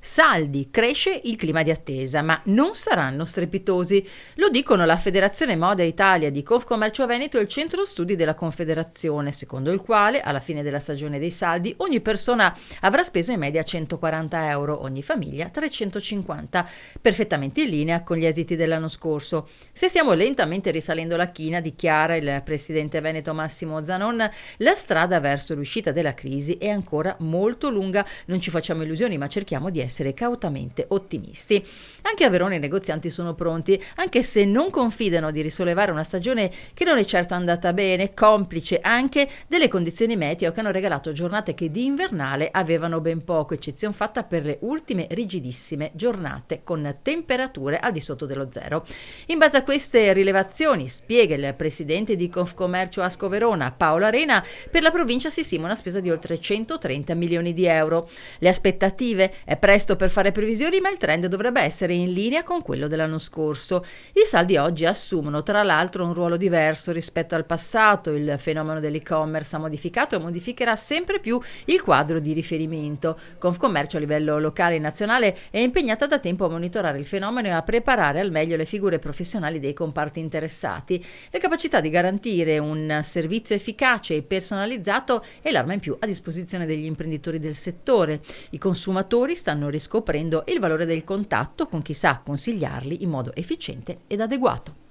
Saldi, cresce il clima di attesa, ma non saranno strepitosi. Lo dicono la Federazione Moda Italia di Confcommercio Veneto e il Centro Studi della Confederazione, secondo il quale, alla fine della stagione dei saldi, ogni persona avrà speso in media 140 euro, ogni famiglia 350, perfettamente in linea con gli esiti dell'anno scorso. Se stiamo lentamente risalendo la china, dichiara il presidente veneto Massimo Zanon, la strada verso l'uscita della crisi è ancora molto lunga. Non ci facciamo illusioni, ma cerchiamo di essere cautamente ottimisti. Anche a Verona i negozianti sono pronti, anche se non confidano di risollevare una stagione che non è certo andata bene, complice anche delle condizioni meteo che hanno regalato giornate che di invernale avevano ben poco, eccezion fatta per le ultime rigidissime giornate con temperature al di sotto dello zero. In base a queste rilevazioni, spiega il presidente di Confcommercio Asco Verona, Paolo Arena, per la provincia si stima una spesa di oltre 130 milioni di euro. Le aspettative? È presto per fare previsioni, ma il trend dovrebbe essere in linea con quello dell'anno scorso. I saldi oggi assumono tra l'altro un ruolo diverso rispetto al passato. Il fenomeno dell'e-commerce ha modificato e modificherà sempre più il quadro di riferimento. Confcommercio a livello locale e nazionale è impegnata da tempo a monitorare il fenomeno e a preparare al meglio le figure professionali dei comparti interessati. La capacità di garantire un servizio efficace e personalizzato è l'arma in più a disposizione degli imprenditori del settore. I consumatori stanno riscoprendo il valore del contatto con chi sa consigliarli in modo efficiente ed adeguato.